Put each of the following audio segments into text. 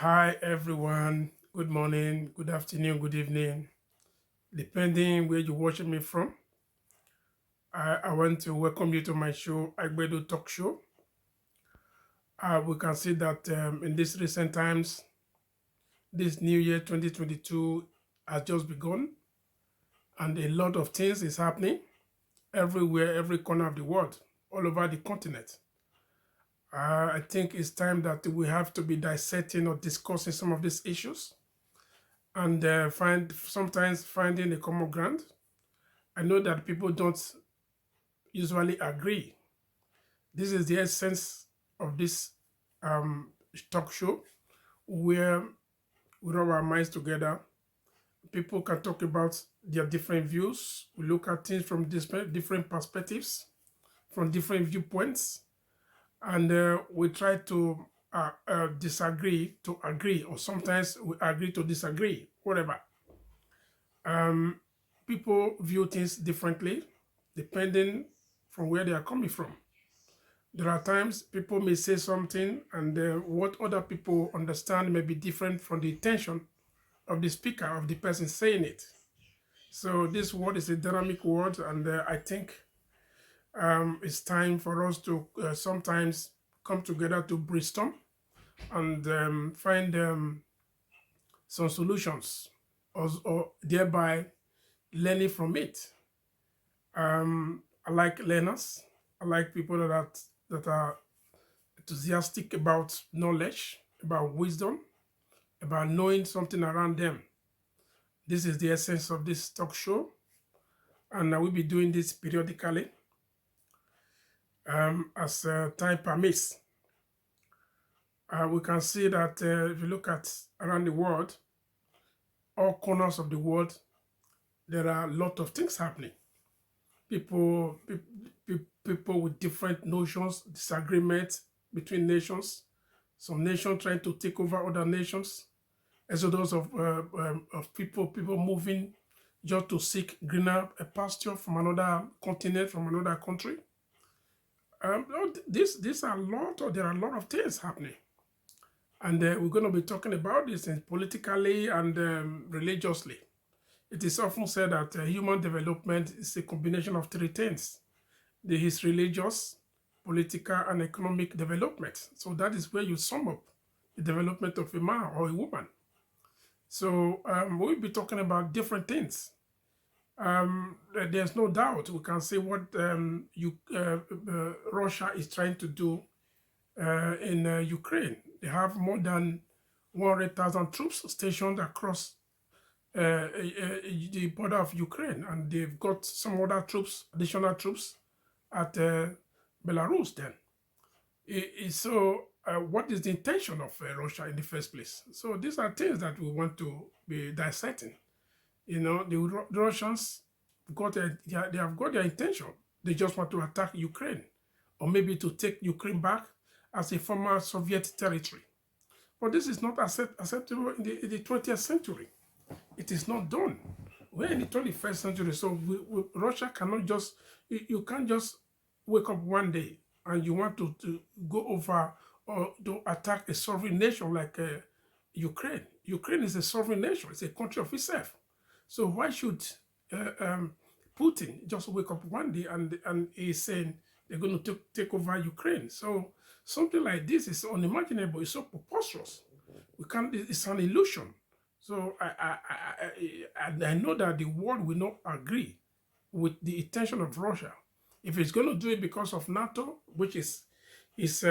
Hi everyone. Good morning, good afternoon, good evening, depending where you're watching me from. I want to welcome you to my show, AIGBEDO Talk Show. We can see that in these recent times, this new year 2022 has just begun, and a lot of things is happening everywhere, every corner of the world, all over the continent. I think it's time that we have to be dissecting or discussing some of these issues and sometimes finding a common ground. I know that people don't usually agree. This is the essence of this um, talk show where we rub our minds together. People can talk about their different views. We look at things from different perspectives, from different viewpoints, and we try to disagree to agree, or sometimes we agree to disagree, whatever. Um, People view things differently depending from where they are coming from. There are times people may say something and what other people understand may be different from the intention of the speaker, of the person saying it. So this word is a dynamic word, and I think it's time for us to sometimes come together to brainstorm and find some solutions, or thereby learning from it. I like learners. I like people that are enthusiastic about knowledge, about wisdom, about knowing something around them. This is the essence of this talk show, and I will be doing this periodically as time permits. We can see that if you look at around the world, all corners of the world, there are a lot of things happening. People with different notions, disagreements between nations. Some nations trying to take over other nations. Exodus of people moving just to seek greener pasture from another continent, from another country. This are a lot, or there are a lot of things happening, and we're going to be talking about this politically and religiously. It is often said that human development is a combination of three things: there is religious, political, and economic development. So that is where you sum up the development of a man or a woman. So we'll be talking about different things. There's no doubt we can say what Russia is trying to do in Ukraine. They have more than 100,000 troops stationed across the border of Ukraine, and they've got some other troops, additional troops, at Belarus. Then, what is the intention of Russia in the first place? So these are things that we want to be dissecting. The Russians they have got their intention. They just want to attack Ukraine, or maybe to take Ukraine back as a former Soviet territory. But this is not acceptable in the 20th century. It is not done. We're in the 21st century, so Russia cannot just, you can't just wake up one day and you want to go over or to attack a sovereign nation like Ukraine. Ukraine is a sovereign nation, it's a country of itself. So why should uh, um, Putin just wake up one day and he's saying they're going to take over Ukraine? So something like this is unimaginable. It's so preposterous. We can't. It's an illusion. So I know that the world will not agree with the intention of Russia. If it's going to do it because of NATO, which is his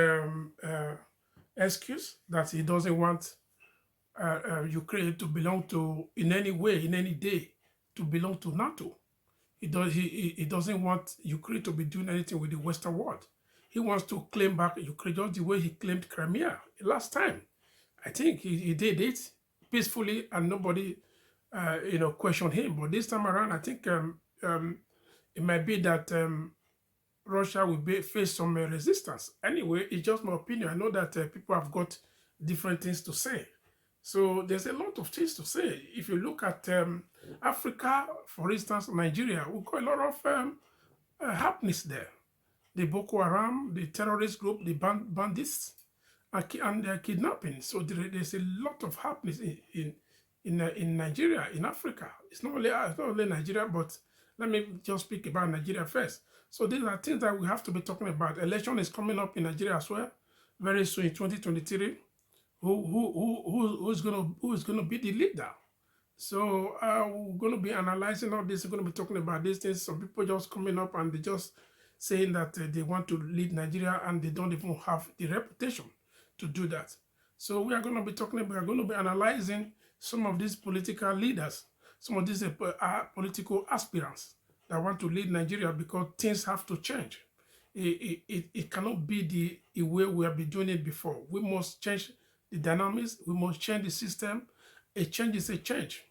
excuse that he doesn't want Ukraine to belong to, in any way, in any day, to belong to NATO. He doesn't want Ukraine to be doing anything with the Western world. He wants to claim back Ukraine just the way he claimed Crimea last time. I think he did it peacefully and nobody, questioned him. But this time around, I think it might be that Russia will face some resistance. Anyway, it's just my opinion. I know that people have got different things to say. So there's a lot of things to say. If you look at Africa, for instance, Nigeria, we've got a lot of happenings there. The Boko Haram, the terrorist group, the bandits, and kidnapping. So there's a lot of happenings in Nigeria, in Africa. It's not only Nigeria, but let me just speak about Nigeria first. So these are things that we have to be talking about. Election is coming up in Nigeria as well, very soon in 2023. Who's gonna be the leader? So we're going to be analyzing all this. We're going to be talking about these things. Some people just coming up and they just saying that they want to lead Nigeria and they don't even have the reputation to do that. So we are going to be we are going to be analyzing some of these political leaders, some of these political aspirants that want to lead Nigeria because things have to change. It cannot be the way we have been doing it before. We must change the dynamics. We must change the system. A change is a change.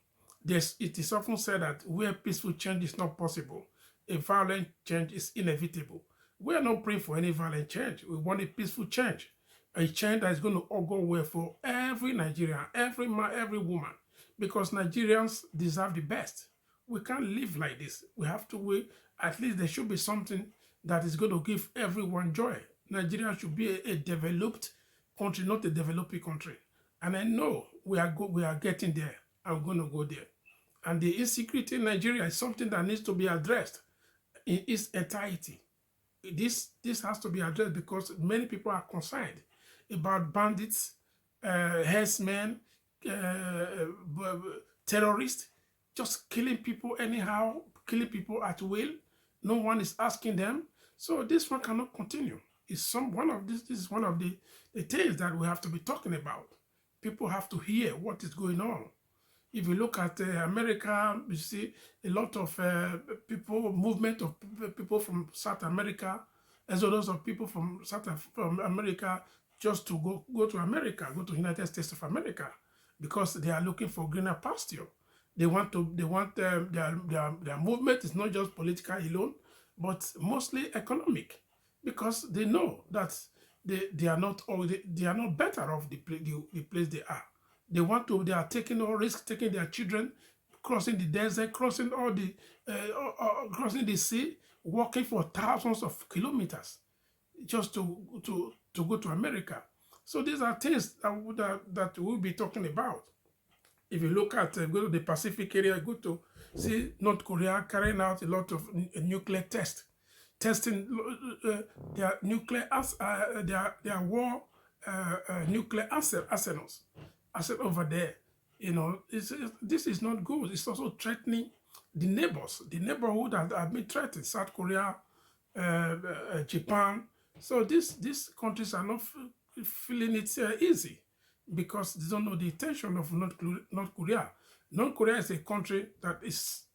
It is often said that where peaceful change is not possible, a violent change is inevitable. We are not praying for any violent change. We want a peaceful change, a change that is going to augur well for every Nigerian, every man, every woman, because Nigerians deserve the best. We can't live like this. We have to wait. At least there should be something that is going to give everyone joy. Nigeria should be a developed country, not a developing country. And I know we are getting there. I'm going to go there. And the insecurity in Nigeria is something that needs to be addressed in its entirety. This has to be addressed because many people are concerned about bandits, herdsmen, terrorists, just killing people anyhow, killing people at will. No one is asking them. So this one cannot continue. This is one of the things that we have to be talking about. People have to hear what is going on. If you look at America, you see a lot of movement of people from South America, exodus of people from from America just to go to America, go to United States of America, because they are looking for greener pasture. Their movement is not just political alone, but mostly economic, because they know that they are not better off the place they are. They are taking all risk, taking their children, crossing the desert, crossing crossing the sea, walking for thousands of kilometers just to go to America. So these are things that we'll be talking about. If you look at go to the Pacific area, go to see North Korea carrying out a lot of nuclear tests, testing their their war nuclear arsenals over there. This is not good. It's also threatening the neighbors, the neighborhood that have been threatened, South Korea, Japan. So these countries are not feeling it easy because they don't know the intention of North Korea. North Korea is a country that is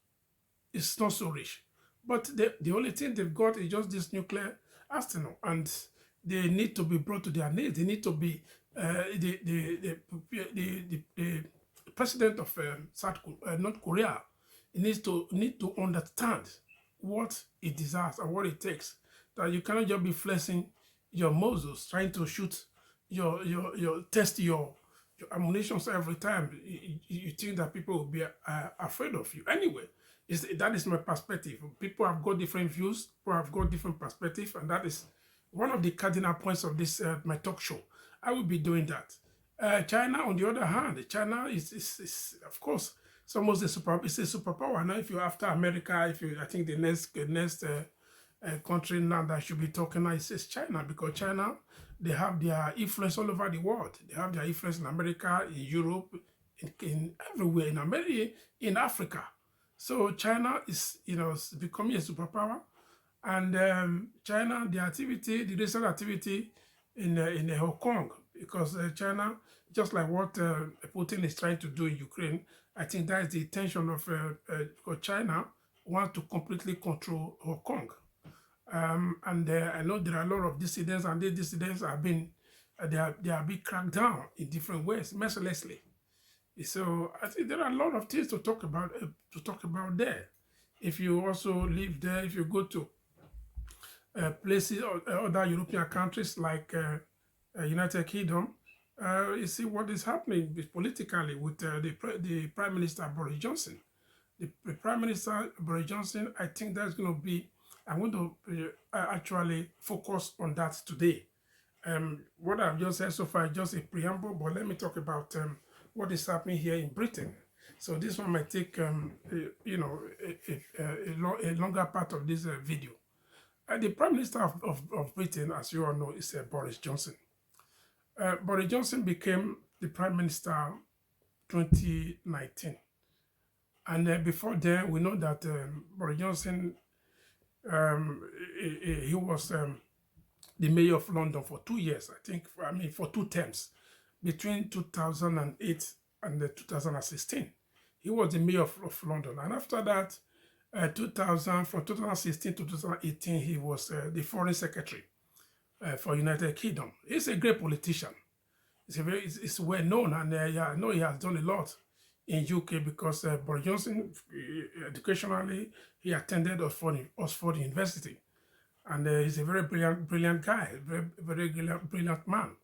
not so rich, but the only thing they've got is just this nuclear arsenal, and they need to be brought to their knees. They need to be the president of North Korea need to understand what it desires and what it takes. That you cannot just be flexing your muscles, trying to shoot test your ammunitions every time. You think that people will be afraid of you. Anyway, that is my perspective. People have got different views, people have got different perspectives, and that is one of the cardinal points of this my talk show. I will be doing that. China, on the other hand, China is of course it's almost it's a superpower now. If you're after America, I think the next country now that should be talking now is China, because China, they have their influence all over the world. They have their influence in America, in Europe, in everywhere, in America, in Africa. So China is becoming a superpower, and China, the recent activity in Hong Kong, because China, just like what Putin is trying to do in Ukraine, I think that is the intention of because China wants to completely control Hong Kong. And I know there are a lot of dissidents, and these dissidents have been they are being cracked down in different ways, mercilessly. So I think there are a lot of things to talk about there. If you also live there, if you go to places or other European countries like United Kingdom, you see what is happening politically with the Prime Minister Boris Johnson. The Prime Minister Boris Johnson, I think that's going to be. I'm going to actually focus on that today. What I've just said so far is just a preamble, but let me talk about what is happening here in Britain. So this one might take, a longer part of this video. The Prime Minister of Britain, as you all know, is Boris Johnson. Boris Johnson became the Prime Minister 2019. And before then, we know that Boris Johnson, he was the mayor of London for 2 years, for 2 terms, between 2008 and 2016. He was the mayor of London. And after that, from 2016 to 2018, he was the foreign secretary for United Kingdom. He's a great politician. It's well known, and I know he has done a lot in UK because Boris Johnson, educationally, he attended Oxford University, and he's a very brilliant guy, very brilliant man.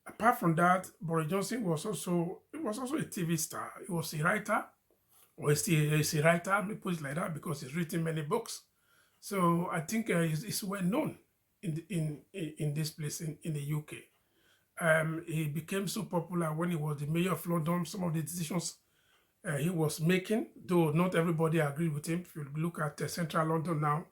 Apart from that, Boris Johnson was also a TV star. He was a writer, or he's a writer. Let me put it like that because he's written many books. So I think he's well known in this place in the UK. He became so popular when he was the mayor of London. Some of the decisions he was making, though not everybody agreed with him. If you look at central London now,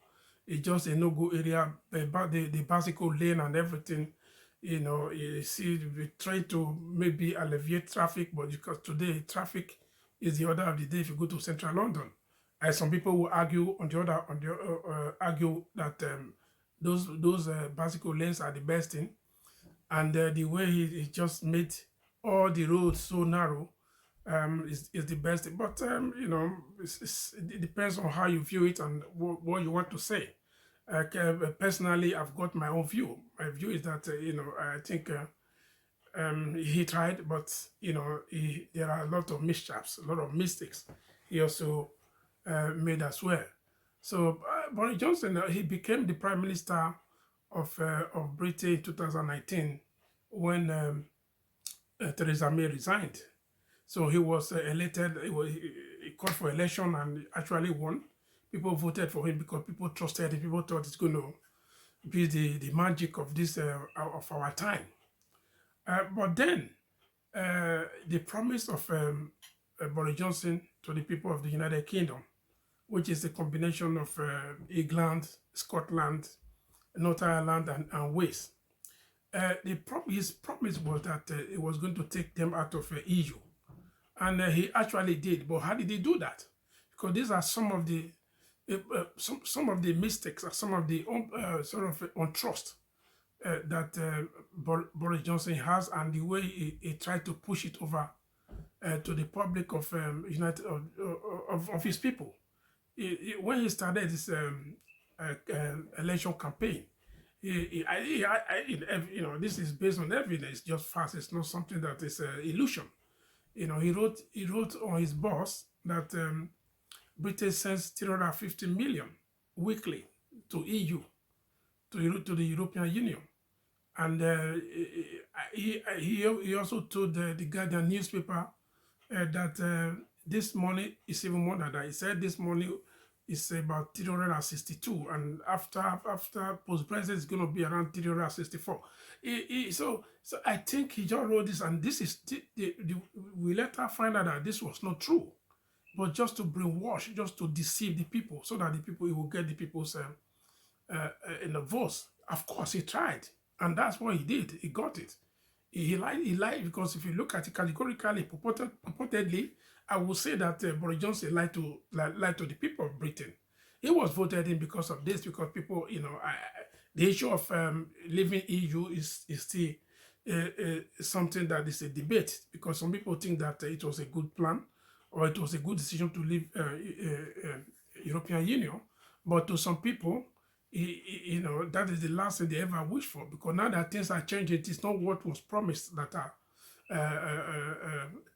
it's just a no-go area. The bicycle lane and everything, you see, we try to maybe alleviate traffic, but because today traffic is the order of the day if you go to central London. And some people will argue argue that those bicycle lanes are the best thing, and the way he just made all the roads so narrow is the best thing. But it depends on how you view it and what you want to say. Personally, I've got my own view. My view is that I think he tried, but there are a lot of mishaps, a lot of mistakes he also made as well. So Boris Johnson, he became the Prime Minister of Britain in 2019 when Theresa May resigned. So he was elected. He called for election and actually won. People voted for him because people trusted him. People thought it's going to be the magic of this of our time. But then the promise of Boris Johnson to the people of the United Kingdom, which is a combination of England, Scotland, Northern Ireland, and Wales. His promise was that he was going to take them out of EU, and he actually did. But how did he do that? Because these are some of the mistakes, or some of the sort of untrust that Boris Johnson has, and the way he tried to push it over to the public of of his people. When he started this election campaign, this is based on evidence, just facts. It's not something that is illusion. He wrote on his boss that Britain sends 350 million weekly to EU, to the European Union, and he also told the Guardian newspaper that this money is even more than that. He said this money is about 362, and after post-Brexit it's going to be around 364. So I think he just wrote this, and this is we later find out that this was not true, but just to brainwash, just to deceive the people, so that he will get the people's votes. Of course, he tried, and that's what he did. He got it. He lied because if you look at it categorically, purportedly, I would say that Boris Johnson lied to the people of Britain. He was voted in because of this, because people, the issue of leaving EU is still something that is a debate, because some people think that it was a good plan or it was a good decision to leave European Union, but to some people, that is the last thing they ever wish for, because now that things are changing, it is not what was promised that are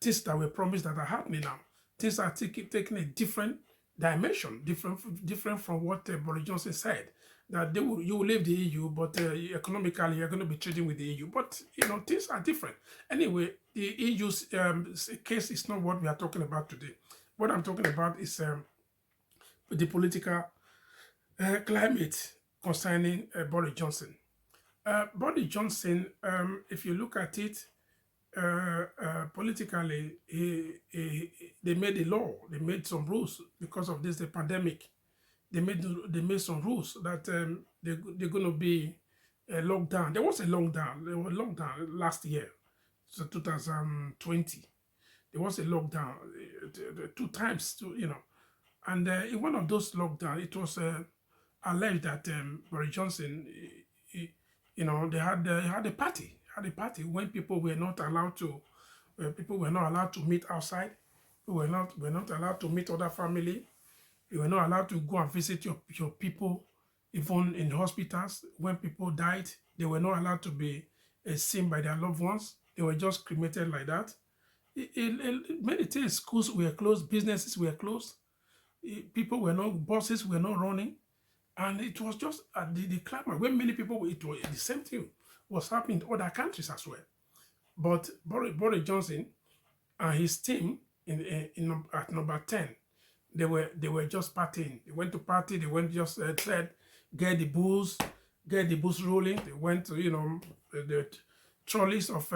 things that were promised that are happening now. Things are taking a different dimension, different from what Boris Johnson said, that you will leave the EU, but economically you're going to be trading with the EU. But things are different. Anyway, the EU's case is not what we are talking about today. What I'm talking about is the political climate concerning Boris Johnson. Boris Johnson, if you look at it politically, they made a law, they made some rules because of this, the pandemic. They made some rules that they're going to be a lockdown. There was a lockdown. There was a lockdown last year, so 2020. There was a lockdown two times, and in one of those lockdown, it was alleged that Boris Johnson, they had a party when people were not allowed to meet outside. People were not allowed to meet other family. You were not allowed to go and visit your people, even in hospitals. When people died, they were not allowed to be seen by their loved ones. They were just cremated like that. Many things, schools were closed, businesses were closed, buses were not running. And it was just the climate when many people, it was the same thing was happening in other countries as well. But Boris Johnson and his team at number 10, they were just partying. They went to party. They went just said, get the booze rolling. They went to the trolleys of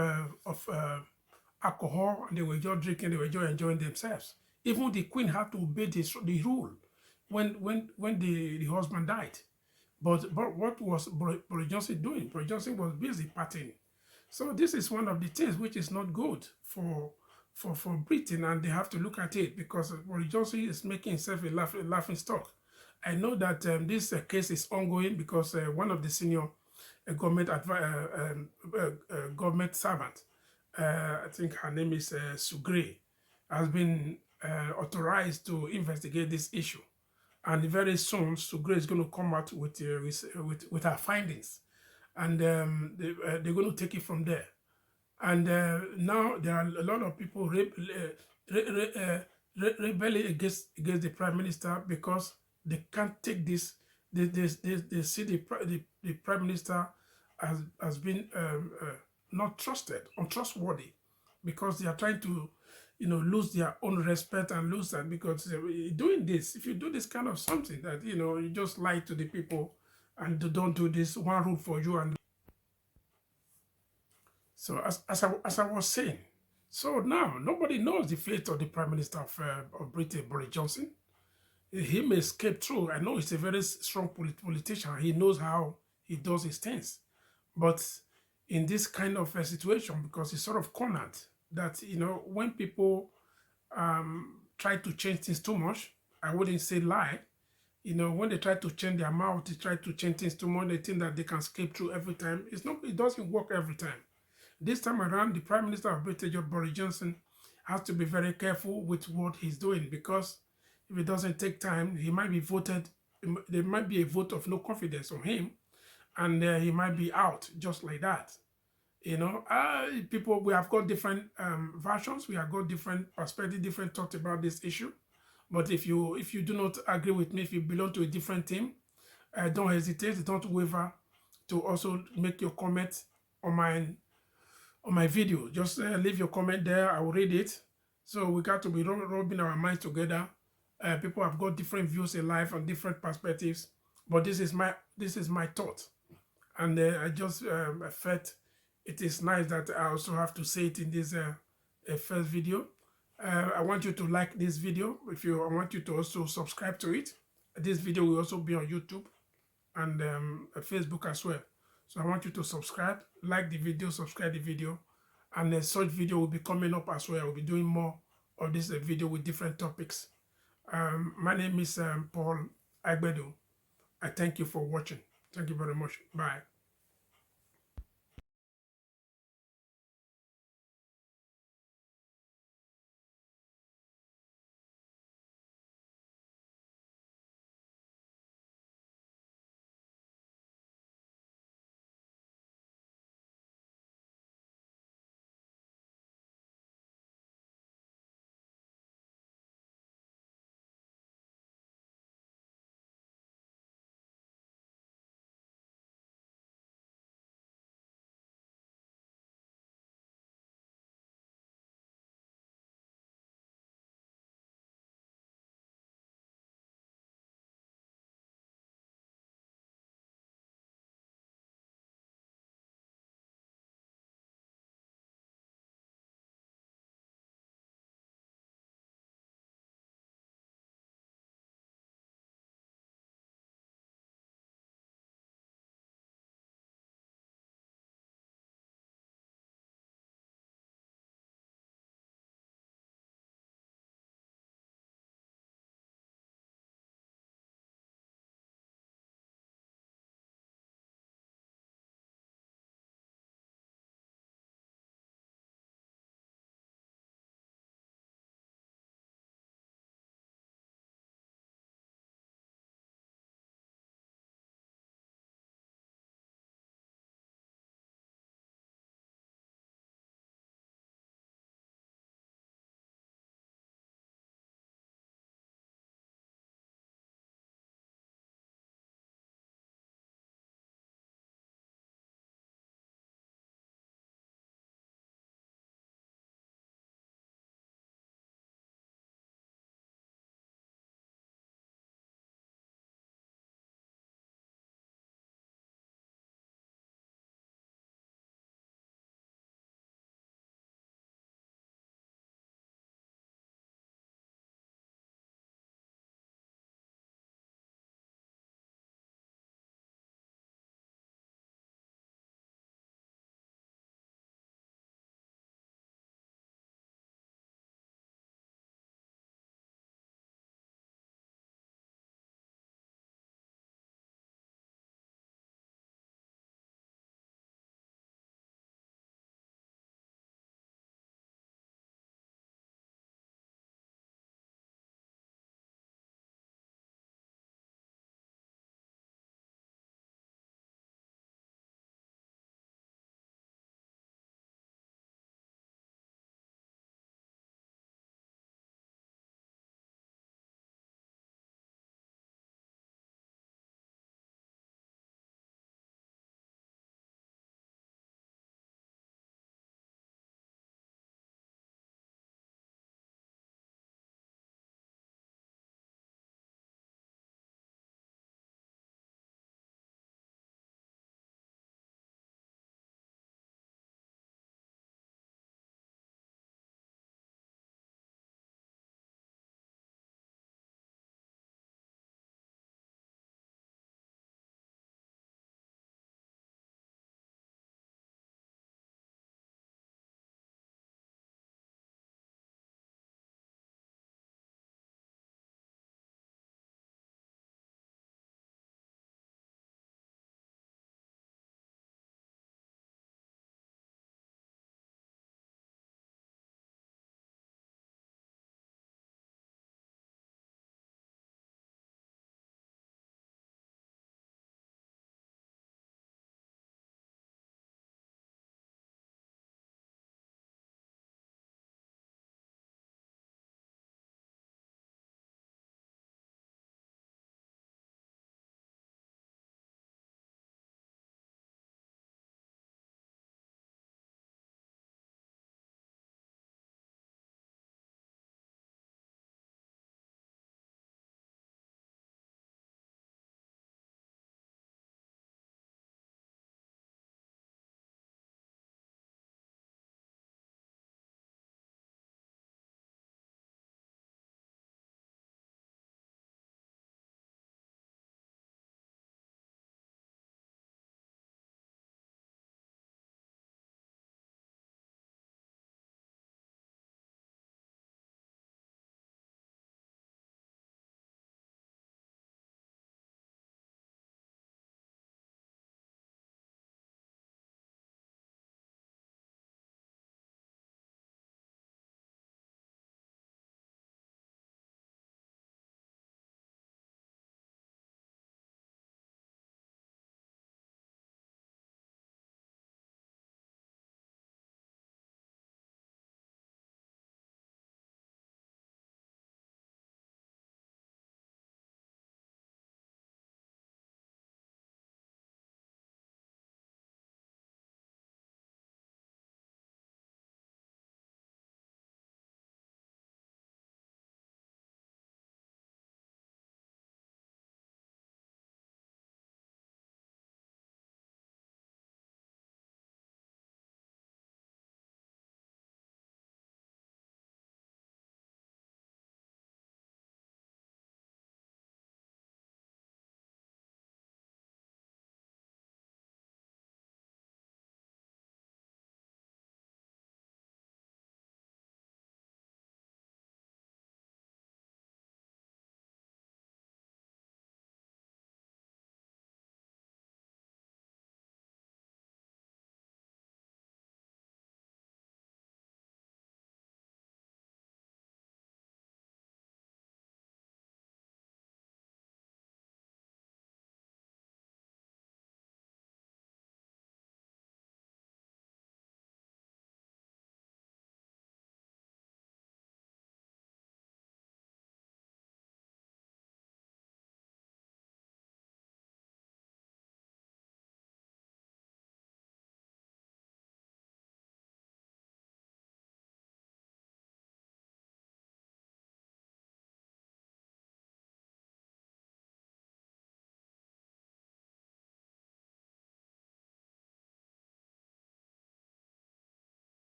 alcohol, and they were just drinking. They were just enjoying themselves. Even the queen had to obey the rule when the husband died. But what was Boris Johnson doing? Boris Johnson was busy partying. So this is one of the things which is not good for Britain, and they have to look at it because Boris Johnson is making himself a laughing stock. I know that this case is ongoing because one of the senior government servant, I think her name is Sugre, has been authorized to investigate this issue. And very soon, Sugre is going to come out with her findings, and they're going to take it from there. And now there are a lot of people rebelling against the prime minister because they can't take this. They see the prime minister has been not trusted, untrustworthy, because they are trying to lose their own respect and lose that, because doing this, if you do this kind of something that you just lie to the people and don't do this one rule for you. And so as I was saying, so now nobody knows the fate of the prime minister of Britain, Boris Johnson. He may escape through. I know he's a very strong politician. He knows how he does his things, but in this kind of a situation, because he's sort of cornered, that when people try to change things too much, I wouldn't say lie. When they try to change their mouth, they try to change things too much, they think that they can escape through every time. It doesn't work every time. This time around, the Prime Minister of Britain, Boris Johnson, has to be very careful with what he's doing, because if it doesn't take time, he might be voted. There might be a vote of no confidence on him, and he might be out just like that. People, we have got different versions. We have got different perspectives, different thoughts about this issue. But if you do not agree with me, if you belong to a different team, don't hesitate, don't waver to also make your comment on my video. Just leave your comment there. I will read it. So we got to be rubbing our minds together. People have got different views in life and different perspectives, but this is my thought, and I just felt it is nice that I also have to say it in this first video. I want you to like this video. I want you to also subscribe to it. This video will also be on YouTube and Facebook as well. So I want you to subscribe, like the video, subscribe the video, and such video will be coming up as well. I will be doing more of this video with different topics. My name is Paul AIGBEDO. I thank you for watching. Thank you very much. Bye.